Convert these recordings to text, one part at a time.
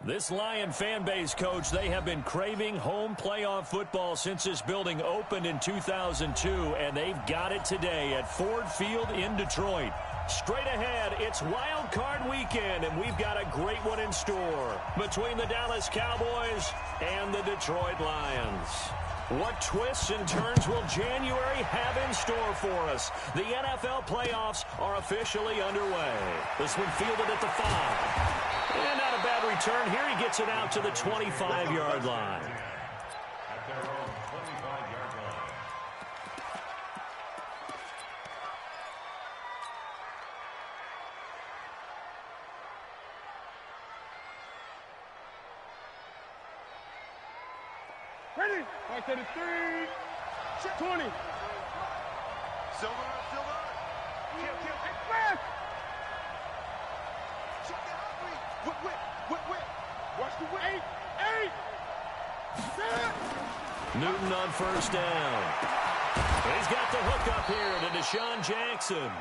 This Lion fan base, Coach, they have been craving home playoff football since this building opened in 2002, and they've got it today at Ford Field in Detroit. Straight ahead, it's Wild Card Weekend, and we've got a great one in store between the Dallas Cowboys and the Detroit Lions. What twists and turns will January have in store for us? The NFL playoffs are officially underway. This one fielded at the 5. And not a bad return here. He gets it out to the 25-yard line. At their own 25-yard line. Ready? Back to the 3. 20. Silver. Kill. Express. Check it out, whip. Watch the whip. 8. Newton on first down. He's got the hook up here to Deshaun Jackson.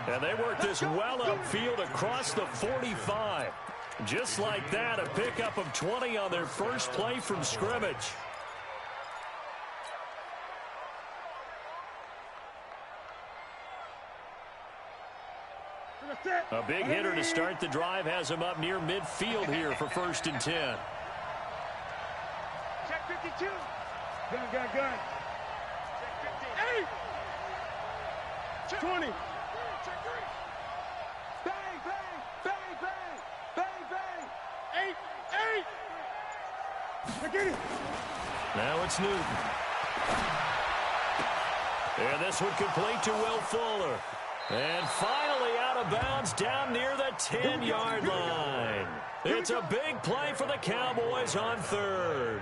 And they work this well upfield across the 45. Just like that, a pickup of 20 on their first play from scrimmage. A big hitter to start the drive has him up near midfield here for 1st and 10. Check 52. Gun. Check 50. 8. 20. Check 3. Bang. 8. Get it. Now it's Newton. And this one complete to Will Fuller. And finally out of bounds down near the 10-yard line. It's a big play for the Cowboys on 3rd.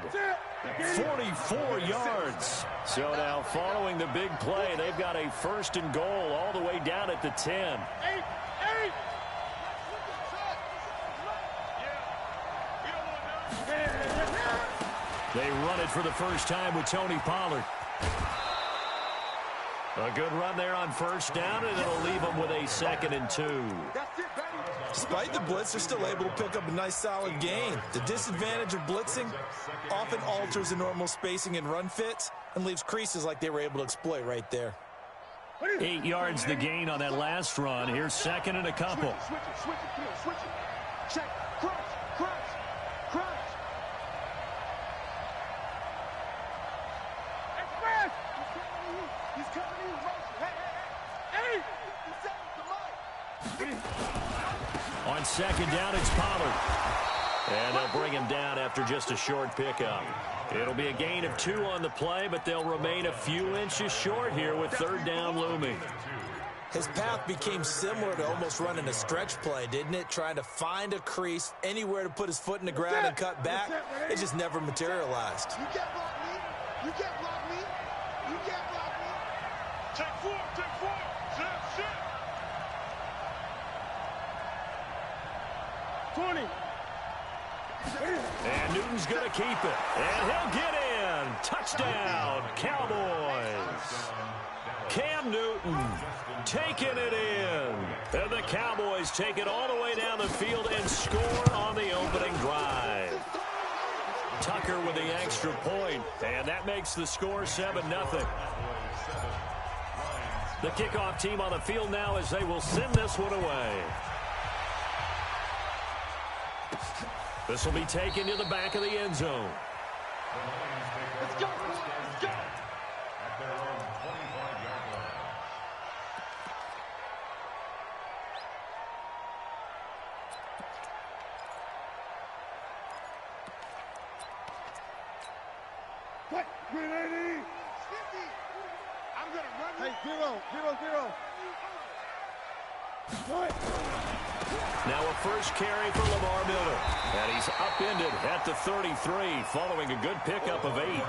44 yards. So now following the big play, they've got a 1st and goal all the way down at the 10. 8. They run it for the first time with Tony Pollard. A good run there on 1st down, and it'll leave them with a 2nd and 2. Despite the blitz, they're still able to pick up a nice solid gain. The disadvantage of blitzing often alters the normal spacing and run fits and leaves creases like they were able to exploit right there. 8 yards the gain on that last run. Here's 2nd and a couple. Switch it. Check. Crunch. Express. He's coming in. Hey. On 2nd down, it's Pollard. And they'll bring him down after just a short pickup. It'll be a gain of 2 on the play, but they'll remain a few inches short here with 3rd down looming. His path became similar to almost running a stretch play, didn't it? Trying to find a crease, anywhere to put his foot in the ground and cut back. It just never materialized. You can't block me. Take 4. Shit. 20. And Newton's going to keep it. And he'll get in. Touchdown, Cowboys. Cam Newton taking it in. And the Cowboys take it all the way down the field and score on the opening drive. Tucker with the extra point, and that makes the score 7-0. The kickoff team on the field now as they will send this one away. This will be taken to the back of the end zone. Let's go. At their own 25-yard line. What? Green 80. I'm going to run. Hey, 0. What? Now a first carry for Lamar Miller. And he's upended at the 33 following a good pickup of 8.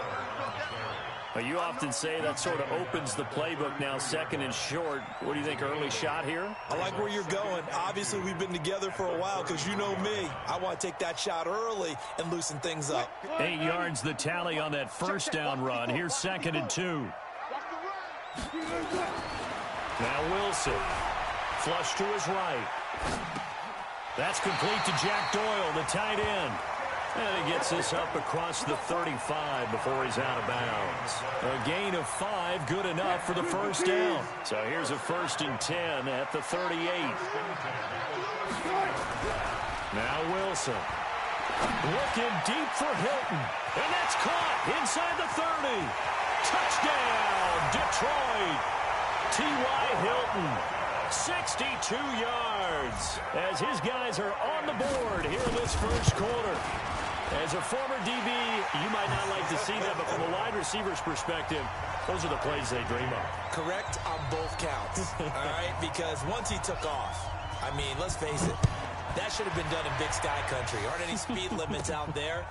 Well, you often say that sort of opens the playbook now, 2nd and short. What do you think, early shot here? I like where you're going. Obviously, we've been together for a while because you know me. I want to take that shot early and loosen things up. 8 yards the tally on that 1st down run. Here's 2nd and 2. Now Wilson. Flush to his right. That's complete to Jack Doyle, the tight end. And he gets this up across the 35 before he's out of bounds. A gain of 5, good enough for the first down. So here's a 1st and 10 at the 38. Now Wilson. Looking deep for Hilton. And that's caught inside the 30. Touchdown, Detroit. T.Y. Hilton. 62 yards as his guys are on the board here in this first quarter. As a former DB, you might not like to see that, but from a wide receiver's perspective, those are the plays they dream of. Correct on both counts, all right? Because once he took off, I mean, let's face it, that should have been done in Big Sky Country. Aren't any speed limits out there?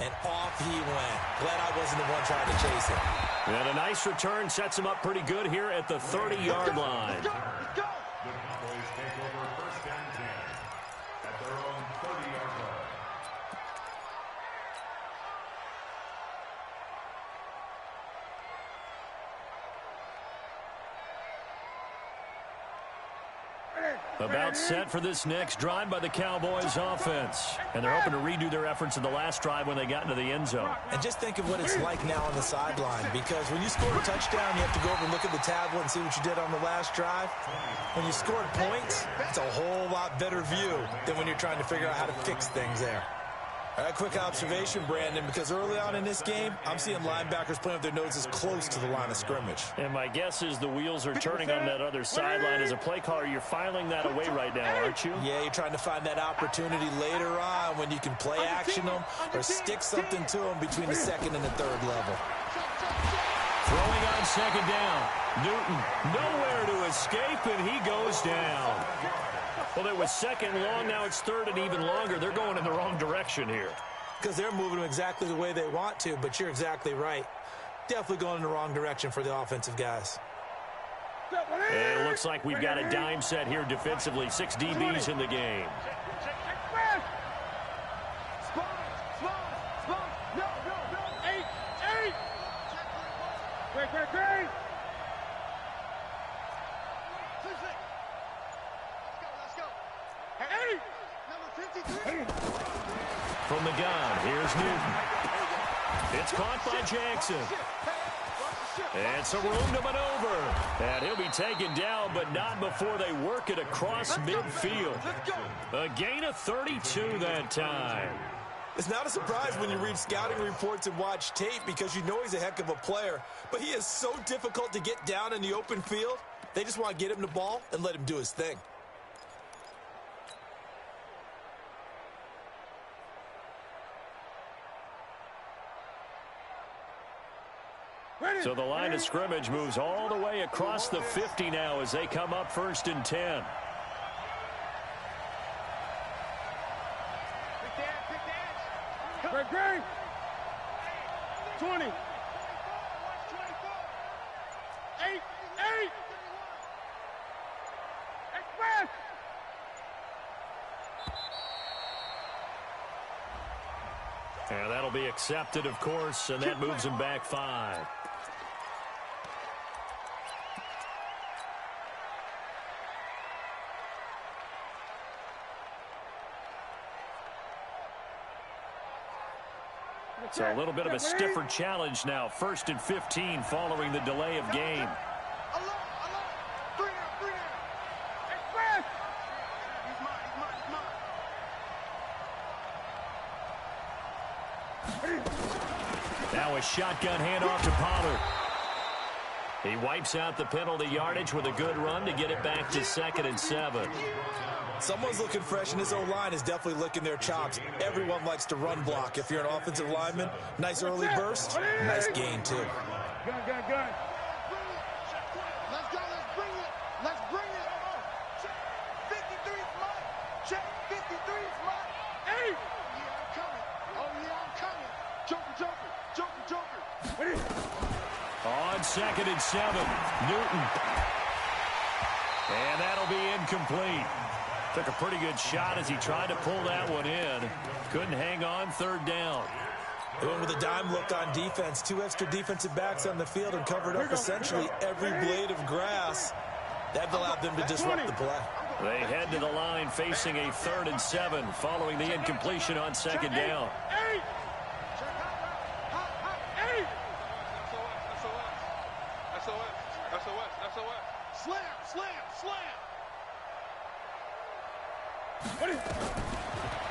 And off he went. Glad I wasn't the one trying to chase him. And a nice return sets him up pretty good here at the 30-yard line. The Cowboys take over 1st and 10 at their own 30-yard line. About set for this next drive by the Cowboys offense. And they're hoping to redo their efforts in the last drive when they got into the end zone. And just think of what it's like now on the sideline, because when you score a touchdown, you have to go over and look at the tablet and see what you did on the last drive. When you scored points, it's a whole lot better view than when you're trying to figure out how to fix things there. A quick observation, Brandon, because early on in this game, I'm seeing linebackers playing with their noses close to the line of scrimmage. And my guess is the wheels are turning on that other sideline. As a play caller, you're filing that away right now, aren't you? Yeah, you're trying to find that opportunity later on when you can play action them or stick something to them between the 2nd and the 3rd level. Throwing on 2nd down. Newton nowhere to escape, and he goes down. Well, it was 2nd long. Now it's 3rd and even longer. They're going in the wrong direction here. Because they're moving them exactly the way they want to, but you're exactly right. Definitely going in the wrong direction for the offensive guys. And it looks like we've got a dime set here defensively. 6 DBs in the game. From the gun, here's Newton. It's caught by Jackson. And some room to maneuver. And he'll be taken down, but not before they work it across midfield. A gain of 32 that time. It's not a surprise when you read scouting reports and watch tape, because you know he's a heck of a player. But he is so difficult to get down in the open field. They just want to get him the ball and let him do his thing. So the line of scrimmage moves all the way across the 50 now as they come up 1st and 10. Great. 20. 8. Express. And that'll be accepted, of course, and that moves him back 5. So a little bit of a stiffer challenge now. 1st and 15 following the delay of game. Now a shotgun handoff to Pollard. He wipes out the penalty yardage with a good run to get it back to 2nd and 7. Someone's looking fresh, and this O-line is definitely licking their chops. Everyone likes to run block. If you're an offensive lineman, nice early burst, nice gain, too. Gun. Let's go. Let's bring it. 53 is mine. Check. 53 is mine. Hey. Yeah, I'm coming. Oh, yeah, I'm coming. Joker. On 2nd and 7, Newton. And that'll be incomplete. Took a pretty good shot as he tried to pull that one in. Couldn't hang on 3rd down. They went with a dime look on defense. 2 extra defensive backs on the field and covered up essentially every blade of grass. That allowed them to disrupt the play. They head to the line facing a 3rd and 7 following the incompletion on 2nd down.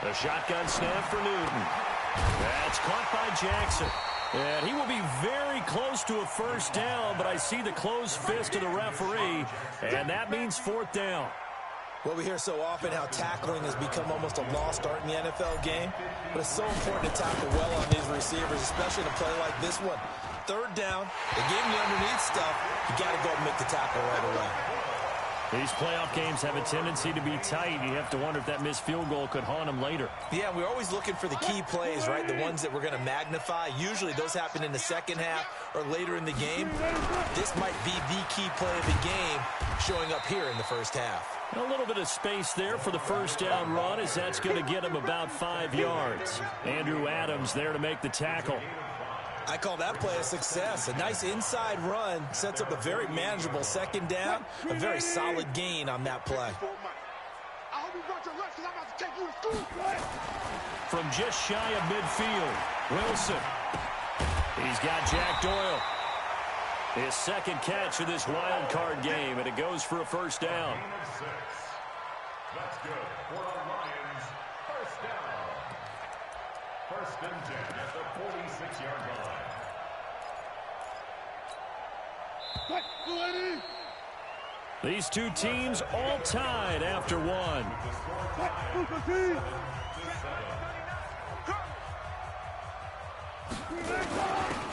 The shotgun snap for Newton. That's caught by Jackson. And he will be very close to a 1st down, but I see the closed fist of the referee, and that means 4th down. Well, we hear so often how tackling has become almost a lost art in the NFL game, but it's so important to tackle well on these receivers, especially in a play like this one. 3rd down, they gave him the underneath stuff. You got to go and make the tackle right away. These playoff games have a tendency to be tight. You have to wonder if that missed field goal could haunt them later. Yeah, we're always looking for the key plays, right? The ones that we're going to magnify. Usually those happen in the 2nd half or later in the game. This might be the key play of the game showing up here in the 1st half. A little bit of space there for the 1st down run, as that's going to get him about 5 yards. Andrew Adams there to make the tackle. I call that play a success. A nice inside run sets up a very manageable 2nd down. A very solid gain on that play. From just shy of midfield, Wilson. He's got Jack Doyle. His 2nd catch of this wild card game, and it goes for a 1st down. That's good for the Lions. 1st down. 1st and 10 at the 46-yard line. These two teams all tied after one.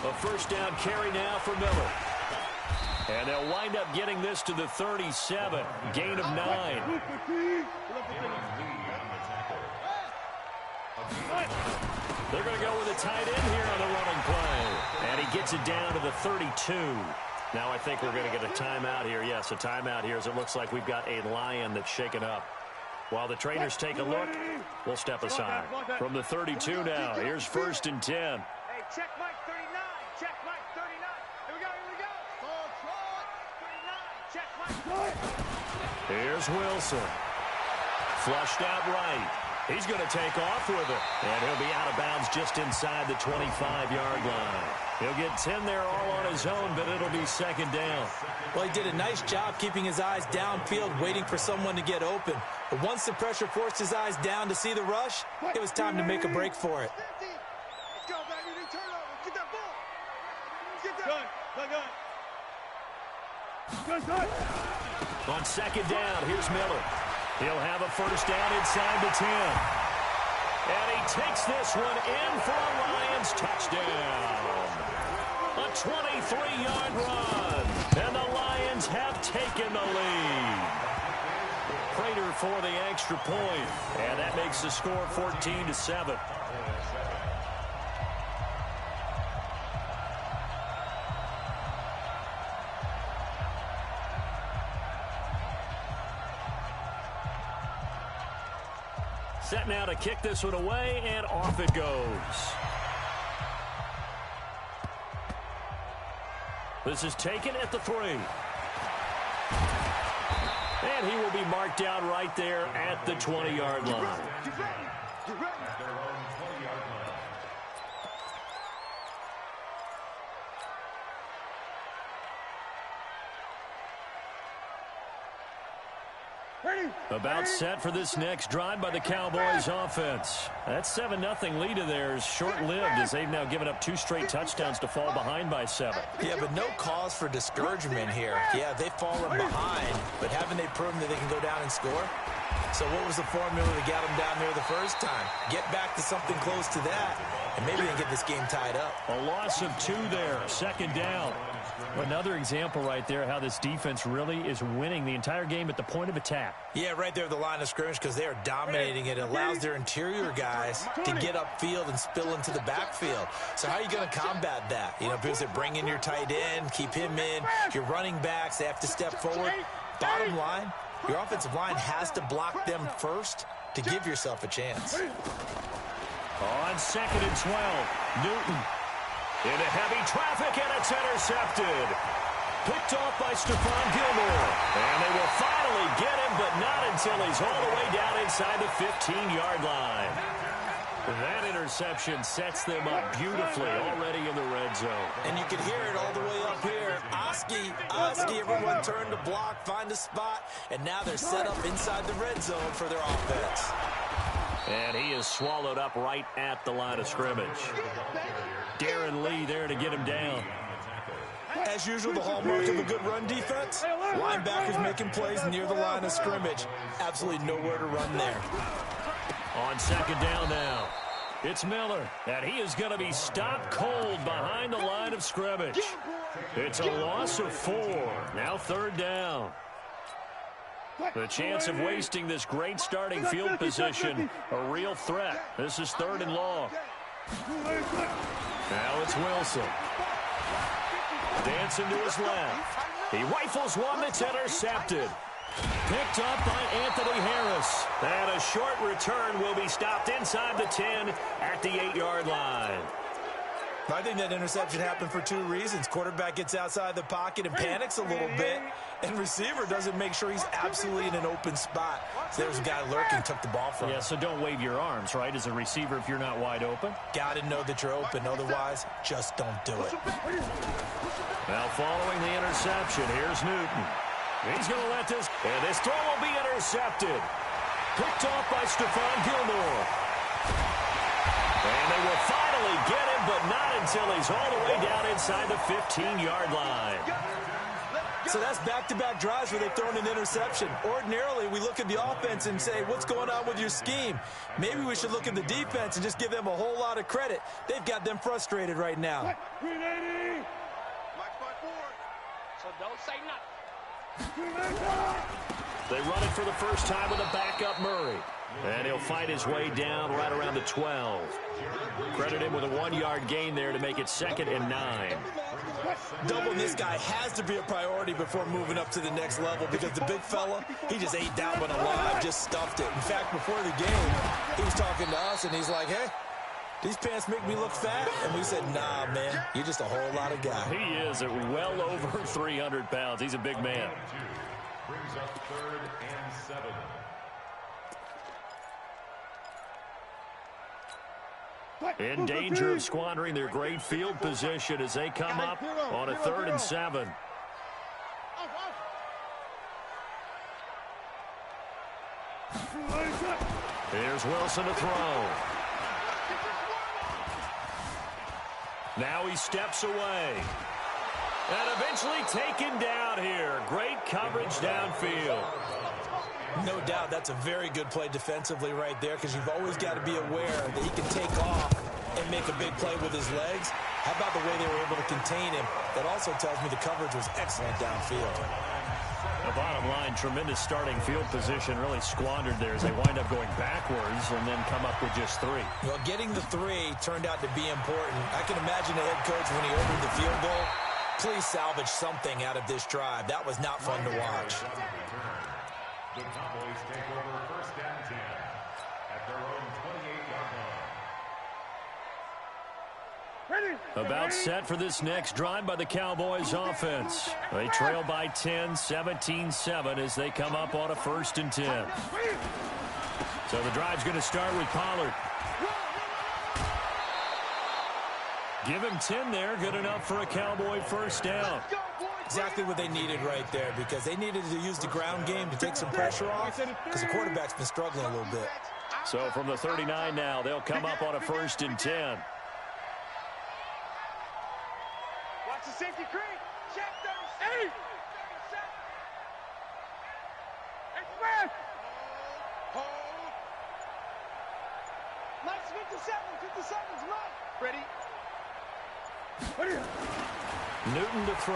A 1st down carry now for Miller. And they'll wind up getting this to the 37. Gain of 9. They're going to go with a tight end here on the running play. And he gets it down to the 32. Now I think we're going to get a timeout here. Yes, a timeout here as it looks like we've got a Lion that's shaken up. While the trainers take a look, we'll step aside. From the 32 now, here's 1st and 10. Hey, check Mike 39. Check Mike 39. Here we go, here we go. 39. Check Mike. Here's Wilson. Flushed out right. He's going to take off with it. And he'll be out of bounds just inside the 25-yard line. He'll get 10 there all on his own, but it'll be 2nd down. Well, he did a nice job keeping his eyes downfield, waiting for someone to get open. But once the pressure forced his eyes down to see the rush, it was time to make a break for it. Let's go, baby. Turn over. Get that ball. Get that. Gun. On 2nd down, here's Miller. He'll have a 1st down inside the 10. And he takes this one in for a Lions touchdown. A 23-yard run. And the Lions have taken the lead. Prater for the extra point. And that makes the score 14-7. Set now to kick this one away, and off it goes. This is taken at the 3. And he will be marked down right there at the 20-yard line. About set for this next drive by the Cowboys offense. That 7-0 lead of theirs short-lived as they've now given up 2 straight touchdowns to fall behind by 7. Yeah, but no cause for discouragement here. Yeah, they've fallen behind, but haven't they proven that they can go down and score? So what was the formula that got them down there the first time? Get back to something close to that, and maybe they can get this game tied up. A loss of 2 there, 2nd down. Another example right there how this defense really is winning the entire game at the point of attack. Yeah, right there at the line of scrimmage because they are dominating it. It allows their interior guys to get upfield and spill into the backfield. So how are you going to combat that? You know, because they bring in your tight end, keep him in. Your running backs, they have to step forward. Bottom line, your offensive line has to block them first to give yourself a chance. On 2nd and 12, Newton into heavy traffic, and it's intercepted. Picked off by Stephon Gilmore. And they will finally get him, but not until he's all the way down inside the 15-yard line. That interception sets them up beautifully already in the red zone. And you can hear it all the way up here. Oski, everyone turned to block, find a spot, and now they're set up inside the red zone for their offense. And he is swallowed up right at the line of scrimmage. Darren Lee there to get him down. As usual, the hallmark of a good run defense, linebackers making plays near the line of scrimmage. Absolutely nowhere to run there. On second down now, it's Miller, and he is going to be stopped cold behind the line of scrimmage. It's a loss of 4. Now third down. The chance of wasting this great starting field position, a real threat. This is third and long. Now it's Wilson. Dancing to his left. He rifles one that's intercepted. Picked up by Anthony Harris. And a short return will be stopped inside the 10 at the 8-yard line. I think that interception happened for 2 reasons. Quarterback gets outside the pocket and panics a little bit, and receiver doesn't make sure he's absolutely in an open spot. So there's a guy lurking, took the ball from him. Yeah, so don't wave your arms, right, as a receiver if you're not wide open. Got to know that you're open. Otherwise, just don't do it. Now following the interception, here's Newton. He's going to let this, and this throw will be intercepted. Picked off by Stephon Gilmore. And they will finally get him, but not until he's all the way down inside the 15-yard line. So that's back-to-back drives where they've thrown an interception. Ordinarily, we look at the offense and say, what's going on with your scheme? Maybe we should look at the defense and just give them a whole lot of credit. They've got them frustrated right now. So don't say nothing. They run it for the first time with a backup Murray. And he'll fight his way down right around the 12. Credit him with a 1-yard gain there to make it 2nd and 9. Doubling this guy has to be a priority before moving up to the next level because the big fella, he just ate that one alive, just stuffed it. In fact, before the game, he was talking to us, and he's like, hey, these pants make me look fat. And we said, nah, man, you're just a whole lot of guy. He is at well over 300 pounds. He's a big man. Brings up 3rd and 7. In danger of squandering their great field position as they come up on a 3rd and 7. Here's Wilson to throw. Now he steps away. And eventually taken down here. Great coverage downfield. No doubt that's a very good play defensively right there because you've always got to be aware that he can take off and make a big play with his legs. How about the way they were able to contain him? That also tells me the coverage was excellent downfield. The bottom line, tremendous starting field position, really squandered there as they wind up going backwards and then come up with just 3. Well, getting the 3 turned out to be important. I can imagine the head coach when he ordered the field goal. Please salvage something out of this drive. That was not fun to watch. The Cowboys take over 1st and 10 at their own 28-yard line. About set for this next drive by the Cowboys offense. They trail by 10, 17-7 as they come up on a 1st and 10. So the drive's going to start with Pollard. Give him 10 there, good enough for a Cowboy 1st down. Exactly what they needed right there because they needed to use the ground game to take some pressure off because the quarterback's been struggling a little bit. So from the 39 now, they'll come up on a 1st and 10. Watch the safety creep. Check 37. Express. Hold. Nice 57. 57's right. Ready? Newton to throw.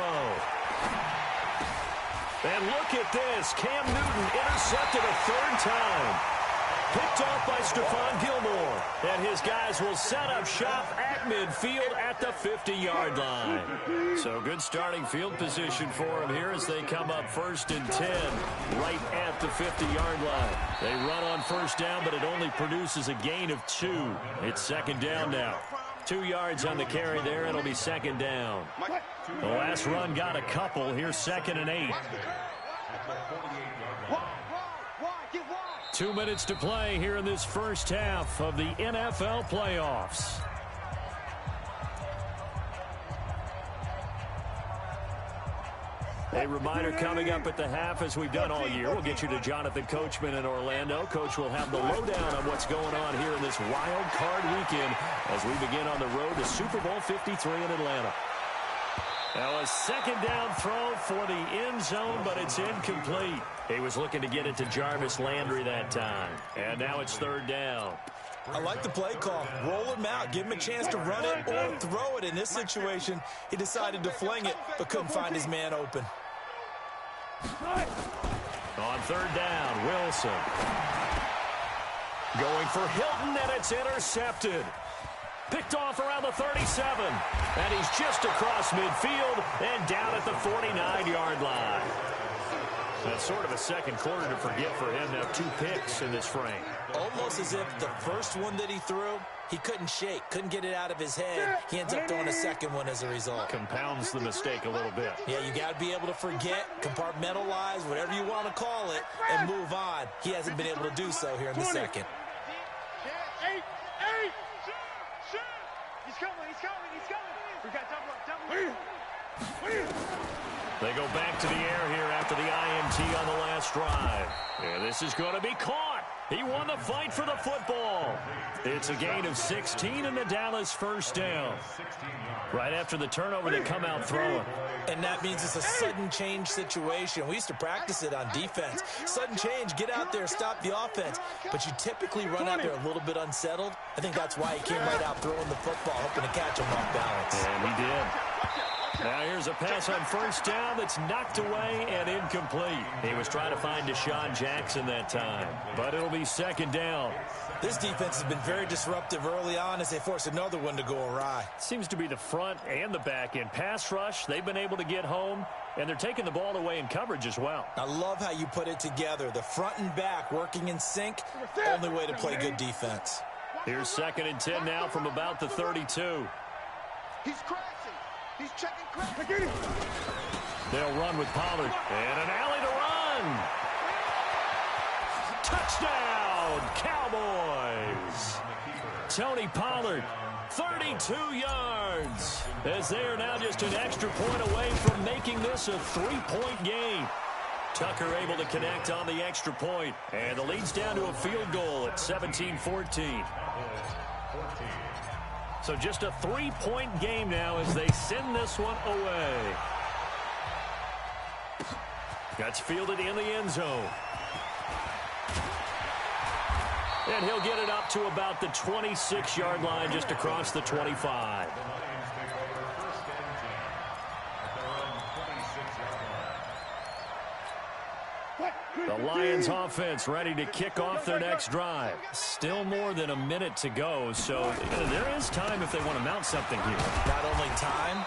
And look at this. Cam Newton intercepted a 3rd time. Picked off by Stephon Gilmore. And his guys will set up shop at midfield at the 50-yard line. So good starting field position for him here as they come up 1st and 10 right at the 50-yard line. They run on 1st down, but it only produces a gain of 2. It's 2nd down now. 2 yards on the carry there. It'll be 2nd down. The last run got a couple. Here's 2nd and 8. 2 minutes to play here in this first half of the NFL playoffs. A reminder coming up at the half, as we've done all year. We'll get you to Jonathan Coachman in Orlando. Coach will have the lowdown on what's going on here in this wild card weekend as we begin on the road to Super Bowl 53 in Atlanta. Now a second down throw for the end zone, but it's incomplete. He was looking to get it to Jarvis Landry that time. And now it's 3rd down. I like the play call. Roll him out. Give him a chance to run it or throw it. In this situation, he decided to fling it, but couldn't find his man open. On 3rd down, Wilson. Going for Hilton, and it's intercepted. Picked off around the 37. And he's just across midfield and down at the 49-yard line. That's sort of a second quarter to forget for him. Now 2 picks in this frame. Almost as if the first one that he threw, he couldn't shake, couldn't get it out of his head. He ends up throwing a second one as a result. Compounds the mistake a little bit. Yeah, you got to be able to forget, compartmentalize, whatever you want to call it, and move on. He hasn't been able to do so here in the second. He's coming. We got double. They go back to the air here after the INT on the last drive. Yeah, this is going to be caught. He won the fight for the football. It's a gain of 16 and the Dallas first down. Right after the turnover, they come out throwing. And that means it's a sudden change situation. We used to practice it on defense. Sudden change, get out there, stop the offense. But you typically run out there a little bit unsettled. I think that's why he came right out throwing the football, hoping to catch him off balance. And he did. Now here's a pass on first down that's knocked away and incomplete. He was trying to find Deshaun Jackson that time, but it'll be 2nd down. This defense has been very disruptive early on as they force another one to go awry. Seems to be the front and the back end. Pass rush, they've been able to get home, and they're taking the ball away in coverage as well. I love how you put it together. The front and back working in sync, only way to play good defense. Here's 2nd and 10 now from about the 32. He's crashing. He's checking crash. They'll run with Pollard. And an alley to run. Touchdown, Cowboys. Tony Pollard, 32 yards. As they are now just an extra point away from making this a 3-point game. Tucker able to connect on the extra point. And the lead's down to a field goal at 17-14. So just a 3-point game now as they send this one away. That's fielded in the end zone. And he'll get it up to about the 26-yard line, just across the 25. The Lions offense ready to kick off their next drive. Still more than a minute to go, so there is time if they want to mount something here. Not only time,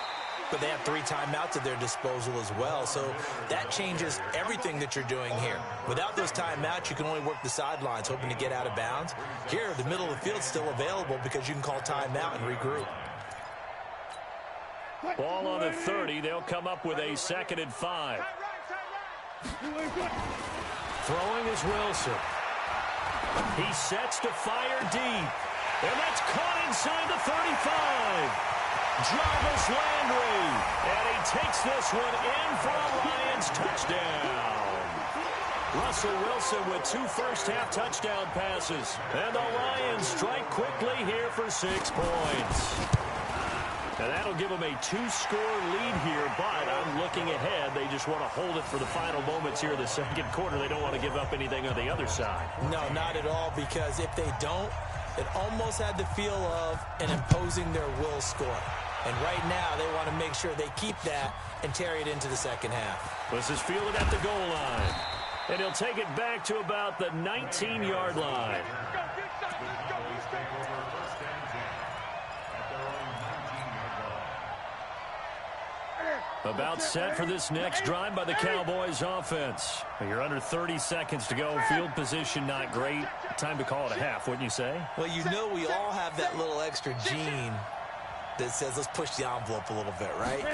but they have 3 timeouts at their disposal as well, so that changes everything that you're doing here. Without those timeouts, you can only work the sidelines, hoping to get out of bounds. Here, the middle of the field's still available because you can call timeout and regroup. Ball on the 30. They'll come up with a 2nd and 5. Throwing is Wilson. He sets to fire deep. And that's caught inside the 35. Jarvis Landry. And he takes this one in for a Lions touchdown. Russell Wilson with 2 first-half touchdown passes. And the Lions strike quickly here for 6 points. And that'll give them a 2-score lead here, but I'm looking ahead. They just want to hold it for the final moments here of the second quarter. They don't want to give up anything on the other side. No, not at all, because if they don't, it almost had the feel of an imposing their will score. And right now, they want to make sure they keep that and carry it into the second half. This is fielded at the goal line. And he'll take it back to about the 19-yard line. About set for this next drive by the Cowboys offense. You're under 30 seconds to go. Field position not great. Time to call it a half, wouldn't you say? Well, you know we all have that little extra gene that says let's push the envelope a little bit, right?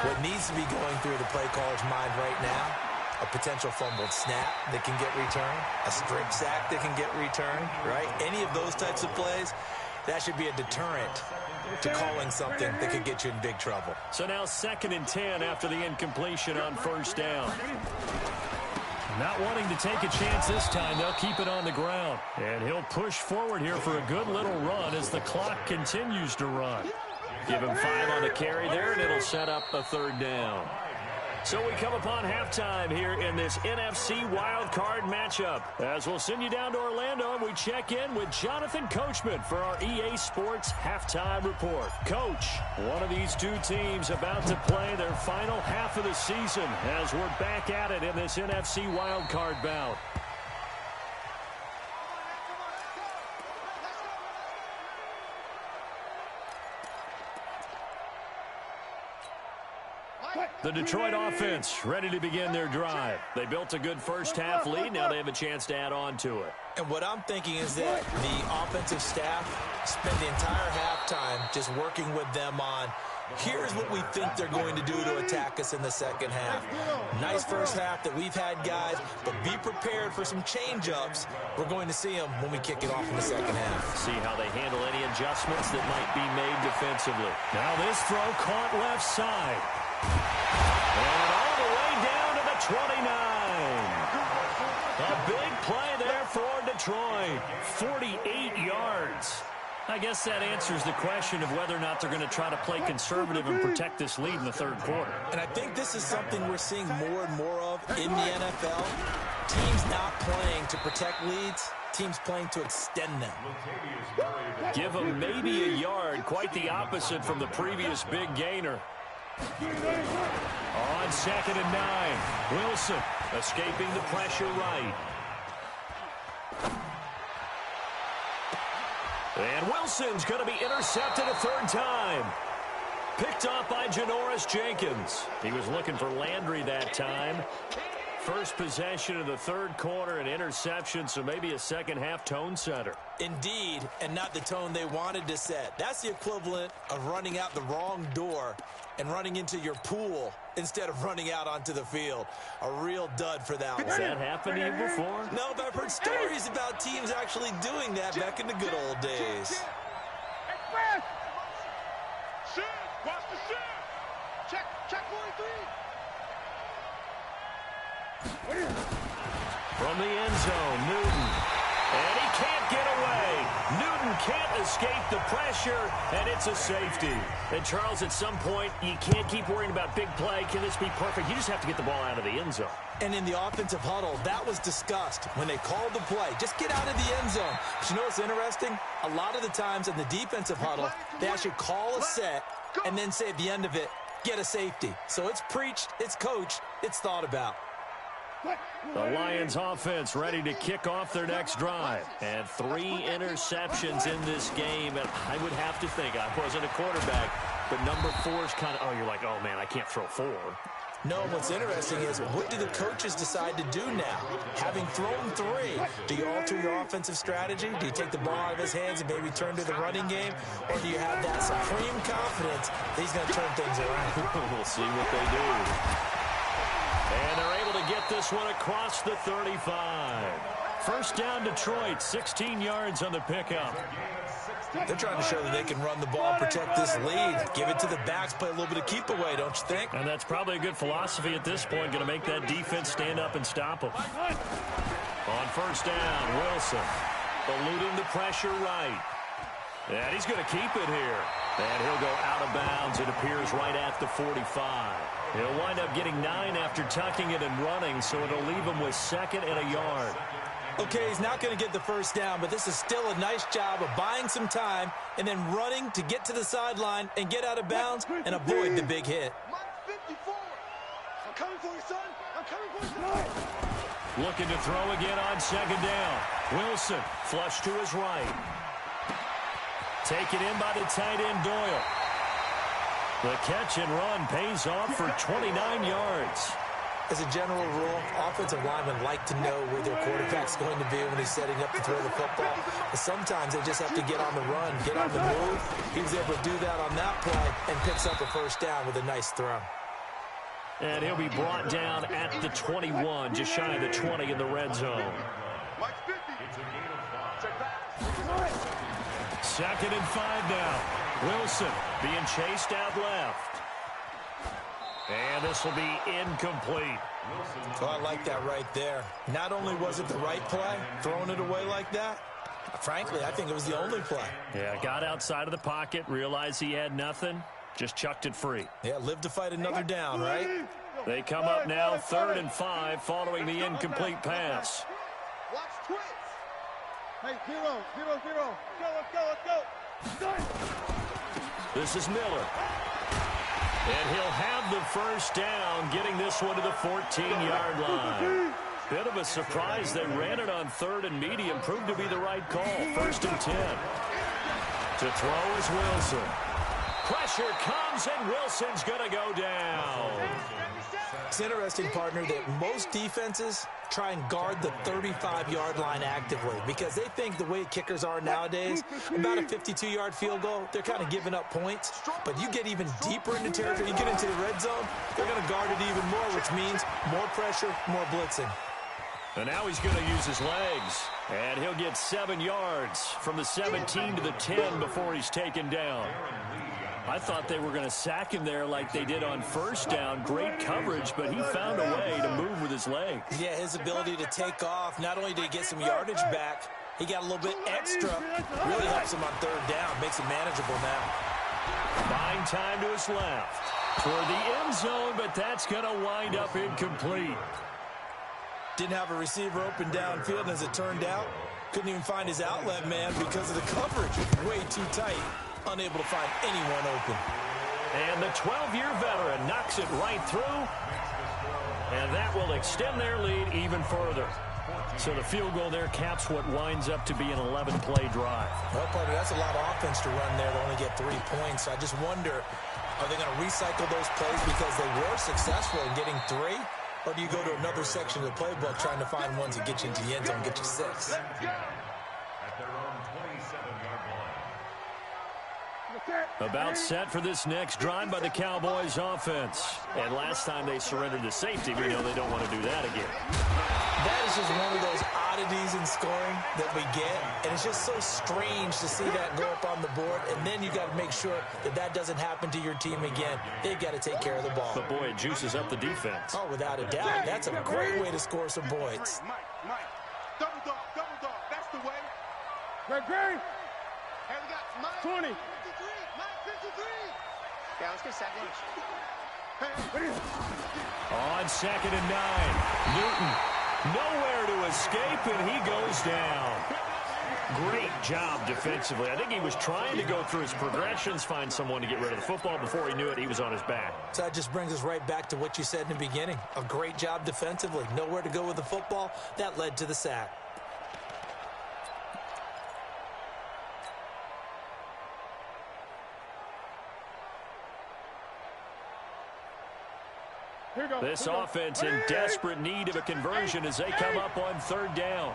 What needs to be going through the play caller's mind right now, a potential fumbled snap that can get returned, a strip sack that can get returned, right? Any of those types of plays, that should be a deterrent to calling something that could get you in big trouble. So now 2nd and 10 after the incompletion on 1st down. Not wanting to take a chance this time, they'll keep it on the ground. And he'll push forward here for a good little run as the clock continues to run. Give him 5 on the carry there, and it'll set up a 3rd down. So we come upon halftime here in this NFC wildcard matchup. As we'll send you down to Orlando, and we check in with Jonathan Coachman for our EA Sports Halftime Report. Coach, one of these two teams about to play their final half of the season as we're back at it in this NFC wildcard bout. The Detroit offense ready to begin their drive. They built a good first-half lead. Now they have a chance to add on to it. And what I'm thinking is that the offensive staff spent the entire halftime just working with them on, here's what we think they're going to do to attack us in the second half. Nice first half that we've had, guys, but be prepared for some change-ups. We're going to see them when we kick it off in the second half. See how they handle any adjustments that might be made defensively. Now this throw caught left side. And all the way down to the 29. A big play there for Detroit. 48 yards. I guess that answers the question of whether or not they're going to try to play conservative and protect this lead in the 3rd quarter. And I think this is something we're seeing more and more of in the NFL. Teams not playing to protect leads, teams playing to extend them. Give them maybe a yard, quite the opposite from the previous big gainer. On 2nd and 9, Wilson escaping the pressure right. And Wilson's going to be intercepted a 3rd time. Picked off by Janoris Jenkins. He was looking for Landry that time. First possession of the 3rd quarter, an interception, so maybe a second-half tone setter. Indeed, and not the tone they wanted to set. That's the equivalent of running out the wrong door and running into your pool instead of running out onto the field. A real dud for that one. Has that happened to you before? No, but I've heard stories about teams actually doing that back in the good old days. Express! Shoot! Watch the shoot! Check 43! From the end zone, Newton. And he can't get away. Newton can't escape the pressure, and it's a safety. And, Charles, at some point, you can't keep worrying about big play. Can this be perfect? You just have to get the ball out of the end zone. And in the offensive huddle, that was discussed when they called the play. Just get out of the end zone. But you know what's interesting? A lot of the times in the defensive huddle, they actually call a set and then say at the end of it, get a safety. So it's preached, it's coached, it's thought about. The Lions offense ready to kick off their next drive. And 3 interceptions in this game. And I would have to think, I wasn't a quarterback, but number 4 is kind of, oh, you're like, oh, man, I can't throw 4. No, what's interesting is, what do the coaches decide to do now? Having thrown 3, do you alter your offensive strategy? Do you take the ball out of his hands and maybe turn to the running game? Or do you have that supreme confidence that he's going to turn things around? We'll see what they do. And they're able to get this one across the 35. First down, Detroit, 16 yards on the pickup. They're trying to show that they can run the ball and protect this lead. Give it to the backs, play a little bit of keep away, don't you think? And that's probably a good philosophy at this point, going to make that defense stand up and stop them. On first down, Wilson eluding the pressure right. And he's going to keep it here. And he'll go out of bounds, it appears, right at the 45. He'll wind up getting 9 after tucking it and running, so it'll leave him with 2nd and a yard. Okay, he's not going to get the first down, but this is still a nice job of buying some time and then running to get to the sideline and get out of bounds and avoid the big hit. Mike 54. I'm coming for you, son. I'm coming for you, son. Looking to throw again on 2nd down. Wilson, flush to his right. Taken in by the tight end, Doyle. The catch and run pays off for 29 yards. As a general rule, offensive linemen like to know where their quarterback's going to be when he's setting up to throw the football. But sometimes they just have to get on the run, get on the move. He was able to do that on that play and picks up a first down with a nice throw. And he'll be brought down at the 21, just shy of the 20 in the red zone. Mike's 50. It's a gain of 5. Check back. 2nd and 5 now. Wilson being chased out left. And this will be incomplete. Oh, I like that right there. Not only was it the right play, throwing it away like that, frankly, I think it was the only play. Yeah, got outside of the pocket, realized he had nothing, just chucked it free. Yeah, live to fight another down, right? They come up now 3rd and 5 following the incomplete pass. Watch twist. Hey, 0, 0, 0. Let's go. This is Miller. And he'll have the first down, getting this one to the 14-yard line. Bit of a surprise. They ran it on 3rd and medium. Proved to be the right call. 1st and 10. To throw is Wilson. Pressure comes, and Wilson's going to go down. It's interesting, partner, that most defenses try and guard the 35-yard line actively because they think the way kickers are nowadays, about a 52-yard field goal, they're kind of giving up points. But you get even deeper into territory, you get into the red zone, they're going to guard it even more, which means more pressure, more blitzing. And now he's going to use his legs. And he'll get 7 yards from the 17 to the 10 before he's taken down. I thought they were going to sack him there like they did on 1st down. Great coverage, but he found a way to move with his legs. Yeah, his ability to take off, not only did he get some yardage back, he got a little bit extra. Really helps him on 3rd down, makes it manageable now. Buying time to his left. Toward the end zone, but that's going to wind up incomplete. Didn't have a receiver open downfield, and as it turned out, couldn't even find his outlet man because of the coverage. Way too tight. Unable to find anyone open. And the 12-year veteran knocks it right through. And that will extend their lead even further. So the field goal there caps what winds up to be an 11-play drive. Well, partner, that's a lot of offense to run there to only get 3 points. I just wonder, are they going to recycle those plays because they were successful in getting 3? Or do you go to another section of the playbook trying to find ones that get you into the end zone and get you 6? At their own 27-yard line. About set for this next drive by the Cowboys offense. And last time they surrendered the safety, we know they don't want to do that again. That is just one of those oddities in scoring that we get. And it's just so strange to see that go up on the board. And then you got to make sure that that doesn't happen to your team again. They've got to take care of the ball. But, boy, it juices up the defense. Oh, without a doubt. That's a great way to score some points. Mike. Double dog. That's the way. Great. Hey, we got Mike. 20. 53. Mike 53. Yeah, let's get sack lunch. On 2nd and 9. Newton nowhere to escape, and he goes down. Great job defensively. I think he was trying to go through his progressions, find someone to get rid of the football. Before he knew it, he was on his back. So that just brings us right back to what you said in the beginning. A great job defensively. Nowhere to go with the football. That led to the sack. This offense in desperate need of a conversion as they come up on 3rd down.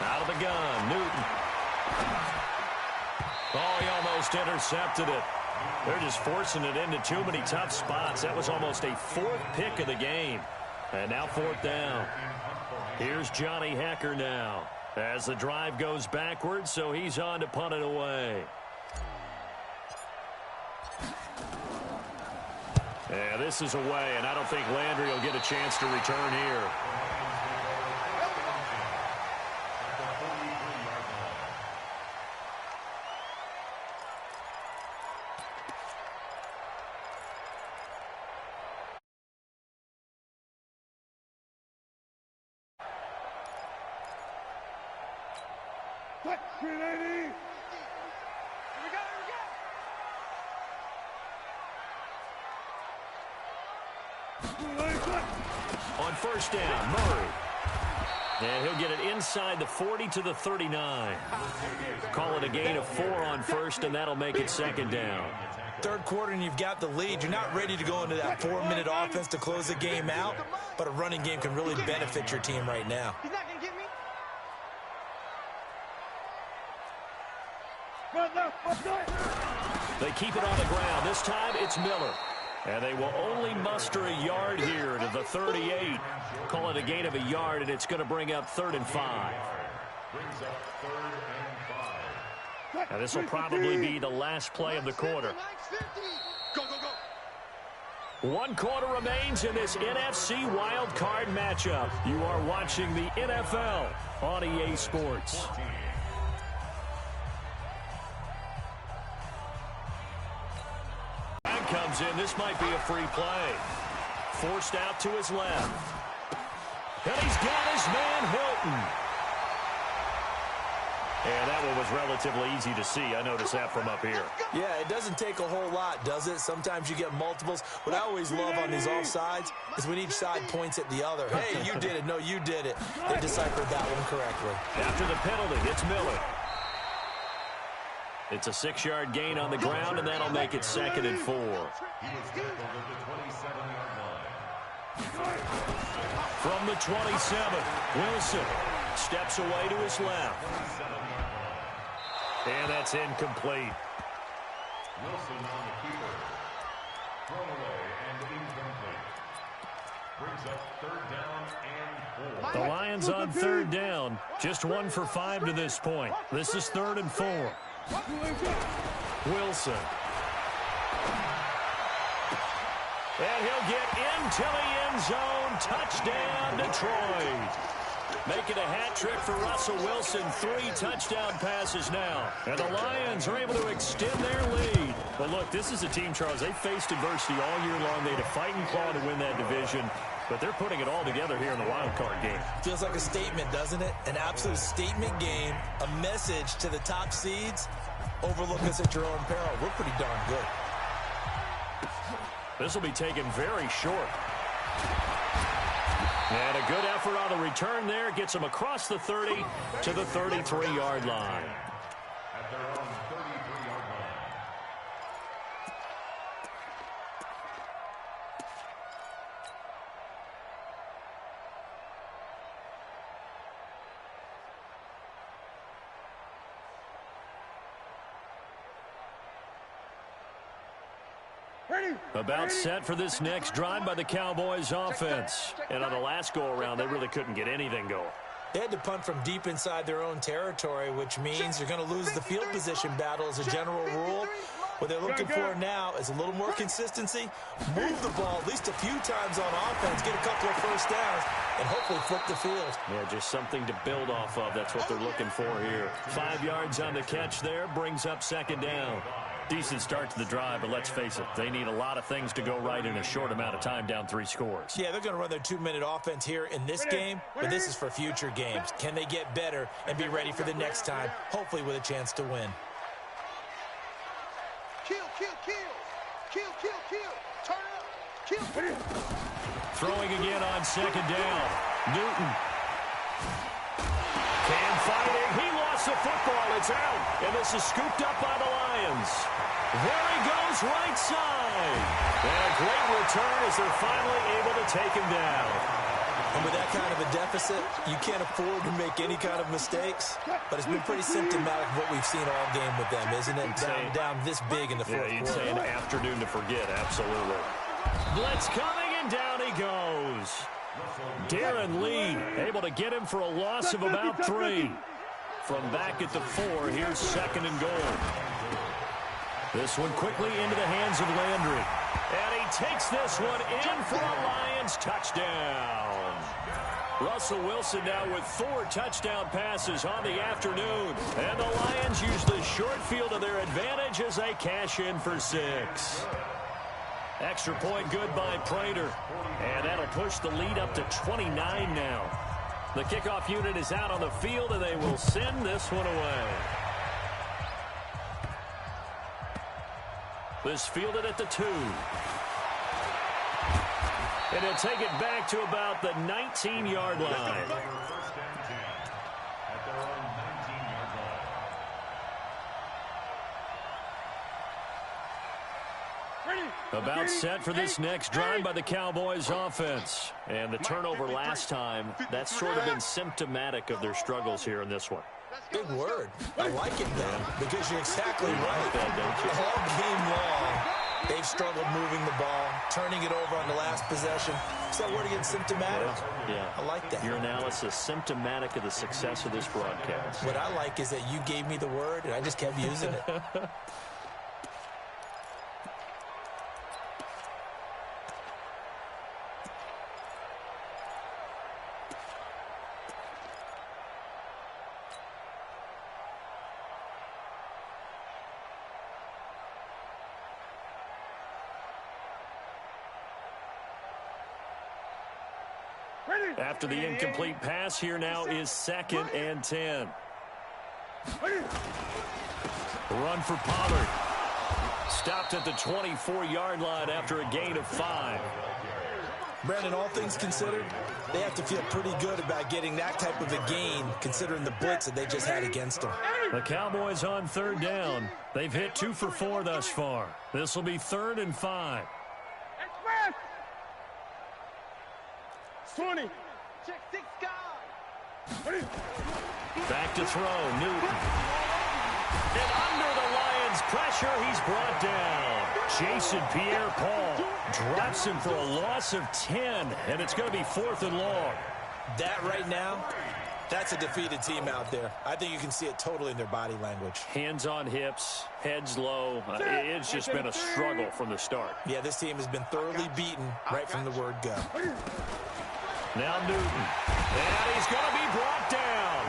Out of the gun, Newton. Oh, he almost intercepted it. They're just forcing it into too many tough spots. That was almost a 4th pick of the game. And now 4th down. Here's Johnny Hecker now as the drive goes backwards, so he's on to punt it away. Yeah, this is away, and I don't think Landry will get a chance to return here. On 1st down, Murray. And he'll get it inside the 40 to the 39. Call it a gain of 4 on 1st, and that'll make it 2nd down. 3rd quarter, and you've got the lead. You're not ready to go into that 4-minute offense to close the game out, but a running game can really benefit your team right now. He's not going to get me. They keep it on the ground. This time it's Miller. And they will only muster a yard here to the 38. Call it a gain of a yard, and it's going to bring up 3rd and 5. Now this will probably be the last play of the quarter. Go, go, go. 1 quarter remains in this NFC Wild Card matchup. You are watching the NFL on EA Sports. Comes in. This might be a free play. Forced out to his left. And he's got his man Hilton. And that one was relatively easy to see. I noticed that from up here. Yeah, it doesn't take a whole lot, does it? Sometimes you get multiples. What I always love on these offsides is when each side points at the other. Hey, you did it. No, you did it. They deciphered that one correctly. After the penalty, it's Miller. It's a 6-yard gain on the ground, and that'll make it 2nd and 4. From the 27, Wilson steps away to his left. And that's incomplete. Wilson on the keeper. Thrown away and incomplete. Brings up 3rd down and 4. The Lions on 3rd down. Just 1 for 5 to this point. This is 3rd and 4. Wilson. And he'll get into the end zone. Touchdown, Detroit. Making a hat trick for Russell Wilson. 3 touchdown passes now. And the Lions are able to extend their lead. But look, this is a team, Charles, they faced adversity all year long. They had to fight and claw to win that division. But they're putting it all together here in the wild card game. Feels like a statement, doesn't it? An absolute statement game. A message to the top seeds. Overlook us at your own peril. We're pretty darn good. This will be taken very short. And a good effort on the return there. Gets him across the 30 to the 33-yard line. At their own 33-yard line. About set for this next drive by the Cowboys offense. And on the last go-around, they really couldn't get anything going. They had to punt from deep inside their own territory, which means you're going to lose the field position battle as a general rule. What they're looking for now is a little more consistency, move the ball at least a few times on offense, get a couple of first downs, and hopefully flip the field. Yeah, just something to build off of. That's what they're looking for here. 5 yards on the catch there, brings up 2nd down. Decent start to the drive, but let's face it, they need a lot of things to go right in a short amount of time, down 3 scores. Yeah, they're going to run their 2-minute offense here in this game, but this is for future games. Can they get better and be ready for the next time, hopefully with a chance to win? Kill, kill, kill. Kill, kill, kill. Turn up. Kill, kill. Throwing again on 2nd down. Newton. Can fight it. He lost the football. It's out. And this is scooped up by the Lions. There he goes, right side. And a great return as they're finally able to take him down. And with that kind of a deficit, you can't afford to make any kind of mistakes. But it's been pretty symptomatic of what we've seen all game with them, isn't it? Down this big in the fourth quarter. You'd say an afternoon to forget, absolutely. Blitz coming, and down he goes. Darren Lee able to get him for a loss of about 3. From back at the 4, here's 2nd and goal. This one quickly into the hands of Landry. And he takes this one in for a Lions touchdown. Russell Wilson now with 4 touchdown passes on the afternoon. And the Lions use the short field to their advantage as they cash in for 6. Extra point good by Prater. And that'll push the lead up to 29 now. The kickoff unit is out on the field, and they will send this one away. This fielded at the 2. And they'll take it back to about the 19-yard line. About set for this next drive by the Cowboys offense. And the turnover last time, that's sort of been symptomatic of their struggles here in this one. Big word. I like it, though, because you're exactly right. All game long, they've struggled moving the ball, turning it over on the last possession. Is that word again, symptomatic? Yeah. I like that. Your analysis, symptomatic of the success of this broadcast. What I like is that you gave me the word, and I just kept using it. After the incomplete pass, here now is 2nd and 10. Run for Pollard. Stopped at the 24-yard line after a gain of 5. Brandon, all things considered, they have to feel pretty good about getting that type of a gain, considering the blitz that they just had against them. The Cowboys on 3rd down. They've hit 2 for 4 thus far. This will be 3rd and 5. 20. Check 6 guys. Back to throw, Newton. And under the Lions' pressure, he's brought down. Jason Pierre-Paul drops him for a loss of 10, and it's going to be 4th and long. That right now, that's a defeated team out there. I think you can see it totally in their body language. Hands on hips, heads low. It's just been a struggle from the start. Yeah, this team has been thoroughly beaten right from the word go. Now Newton, and he's going to be brought down.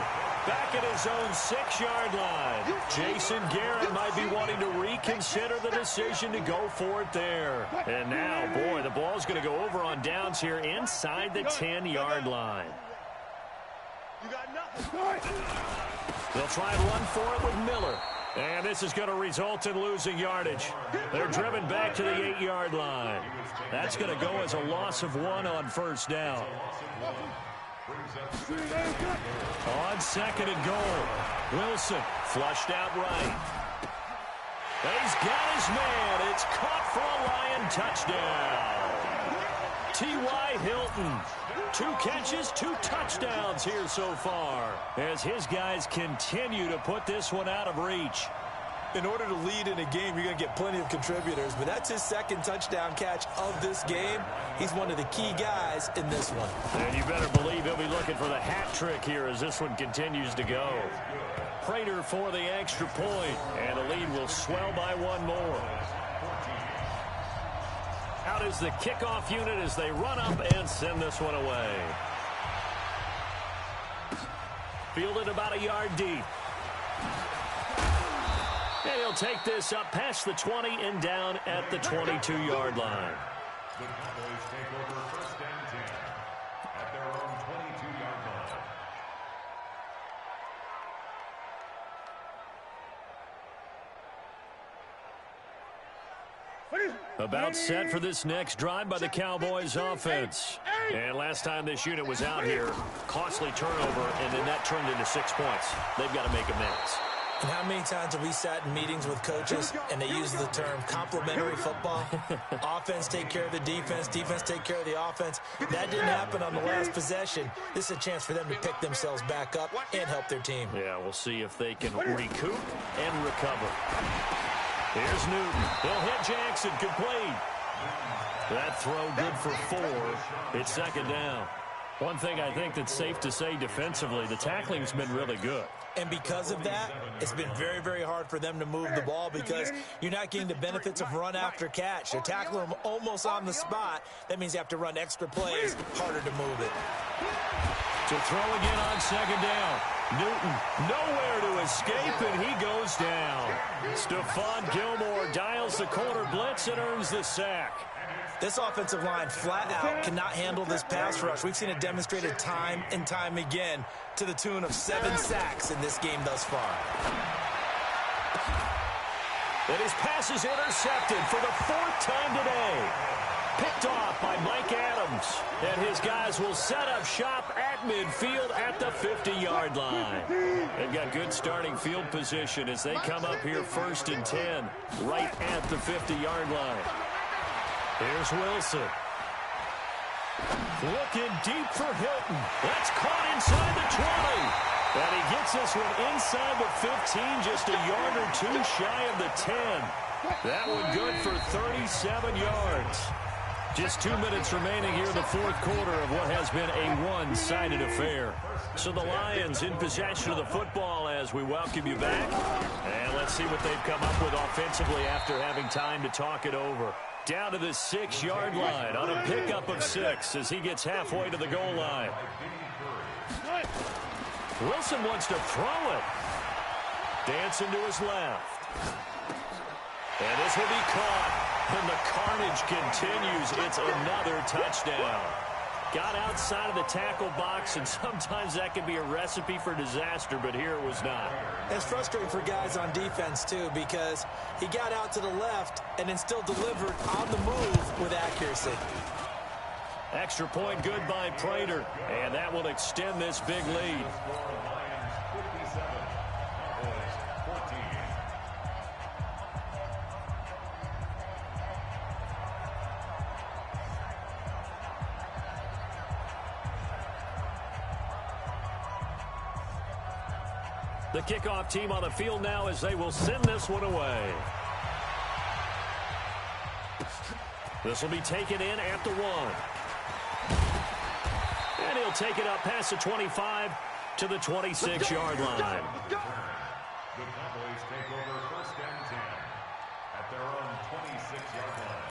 Back at his own 6-yard line. Jason Garrett might be wanting to reconsider the decision to go for it there. And now, boy, the ball's going to go over on downs here inside the 10-yard line. You got nothing. They'll try and run for it with Miller. And this is going to result in losing yardage. They're driven back to the 8-yard line. That's going to go as a loss of 1 on 1st down. On 2nd and goal, Wilson flushed out right. He's got his man. It's caught for a Lion touchdown. T.Y. Hilton, 2 catches, 2 touchdowns here so far, as his guys continue to put this one out of reach. In order to lead in a game, you're going to get plenty of contributors, but that's his 2nd touchdown catch of this game. He's one of the key guys in this one. And you better believe he'll be looking for the hat trick here as this one continues to go. Prater for the extra point, and the lead will swell by 1 more. Out is the kickoff unit as they run up and send this one away. Fielded about a yard deep. And he'll take this up past the 20 and down at the 22-yard line. The Cowboys take over 1st and 10 at their own 22-yard line. About set for this next drive by the Cowboys offense. And last time this unit was out here, costly turnover, and then that turned into 6 points. They've got to make amends. And how many times have we sat in meetings with coaches and they use the term complementary football? Offense take care of the defense, defense take care of the offense. That didn't happen on the last possession. This is a chance for them to pick themselves back up and help their team. Yeah, we'll see if they can recoup and recover. Here's Newton. He'll hit Jackson, complete. That throw good for 4. It's 2nd down. One thing I think that's safe to say defensively, the tackling's been really good. And because of that, it's been very, very hard for them to move the ball because you're not getting the benefits of run after catch. They're tackling them almost on the spot. That means you have to run extra plays, harder to move it. To throw again on 2nd down. Newton nowhere to escape, and he goes down. Stephon Gilmore dials the corner blitz and earns the sack. This offensive line flat out cannot handle this pass rush. We've seen it demonstrated time and time again to the tune of 7 sacks in this game thus far. And his pass is intercepted for the 4th time today. Picked off by Mike Adams. And his guys will set up shop at midfield at the 50-yard line. They've got good starting field position as they come up here 1st and 10 right at the 50-yard line. Here's Wilson. Looking deep for Hilton. That's caught inside the 20. And he gets this one inside the 15, just a yard or two shy of the 10. That one good for 37 yards. Just 2 minutes remaining here in the fourth quarter of what has been a one-sided affair. So the Lions in possession of the football as we welcome you back. And let's see what they've come up with offensively after having time to talk it over. Down to the 6-yard line on a pickup of 6 as he gets halfway to the goal line. Wilson wants to throw it. Dancing to his left. And this will be caught. And the carnage continues. It's another touchdown. Got outside of the tackle box, and sometimes that can be a recipe for disaster, but here it was not. It's frustrating for guys on defense, too, because he got out to the left and then still delivered on the move with accuracy. Extra point good by Prater, and that will extend this big lead. The kickoff team on the field now as they will send this one away. This will be taken in at the 1. And he'll take it up past the 25 to the 26-yard line. The Cowboys take over 1st and 10 at their own 26-yard line.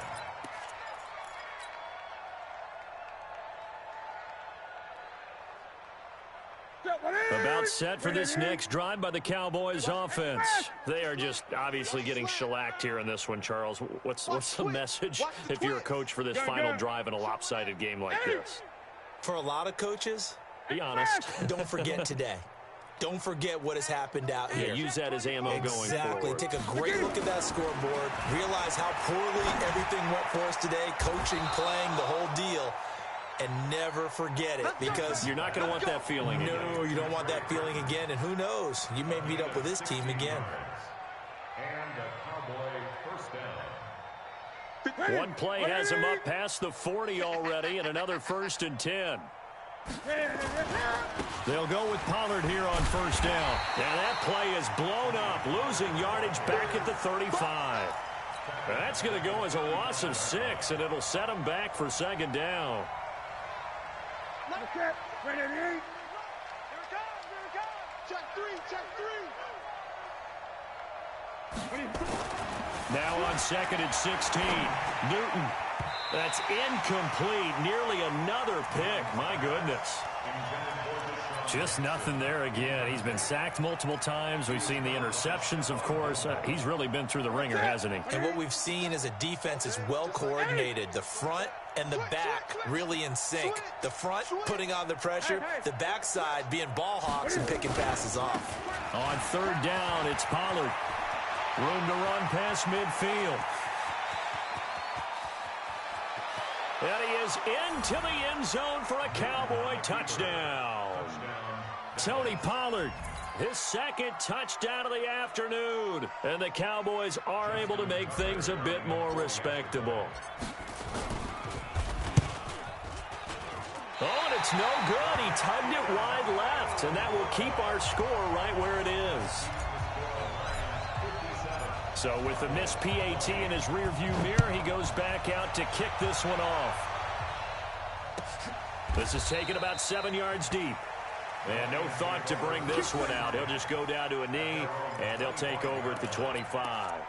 About set for this next drive by the Cowboys offense. They are just obviously getting shellacked here in this one, Charles. What's the message if you're a coach for this final drive in a lopsided game like this? For a lot of coaches, be honest. Don't forget today. Don't forget what has happened out here. Yeah, use that as ammo going forward. Exactly. Take a great look at that scoreboard. Realize how poorly everything went for us today. Coaching, playing, the whole deal. And never forget it, because you're not going to want that feeling again. No, you don't want that feeling again. And who knows? You may meet up with this team again. And a Cowboy 1st down. One play has him up past the 40 already, and another 1st and 10. They'll go with Pollard here on 1st down. And that play is blown up, losing yardage back at the 35. That's going to go as a loss of 6, and it'll set them back for 2nd down. Here it comes, here it comes. Check 3, check 3. Now on 2nd and 16. Newton. That's incomplete. Nearly another pick. My goodness. Just nothing there again. He's been sacked multiple times. We've seen the interceptions, of course. He's really been through the ringer, hasn't he? And what we've seen is a defense is well coordinated. The front and the back really in sync. The front putting on the pressure. The backside being ball hawks and picking passes off. On 3rd down, it's Pollard. Room to run past midfield. And he is into the end zone for a Cowboy touchdown. Tony Pollard, his 2nd touchdown of the afternoon. And the Cowboys are able to make things a bit more respectable. Oh, and it's no good. He tugged it wide left, and that will keep our score right where it is. So with the missed PAT in his rearview mirror, he goes back out to kick this one off. This is taken about 7 yards deep. And no thought to bring this one out. He'll just go down to a knee, and they'll take over at the 25.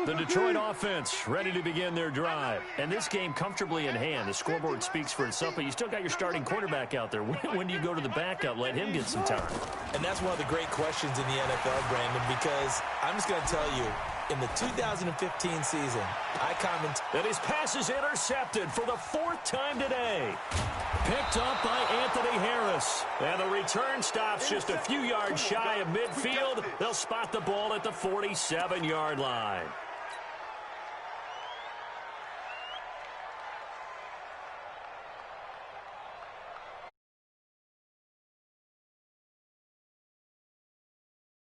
The Detroit offense ready to begin their drive. And this game comfortably in hand. The scoreboard speaks for itself, but you still got your starting quarterback out there. When do you go to the backup? Let him get some time. And that's one of the great questions in the NFL, Brandon, because I'm just going to tell you, in the 2015 season, I commented. And his pass is intercepted for the 4th time today. Picked up by Anthony Harris. And the return stops just a few yards shy of midfield. They'll spot the ball at the 47-yard line.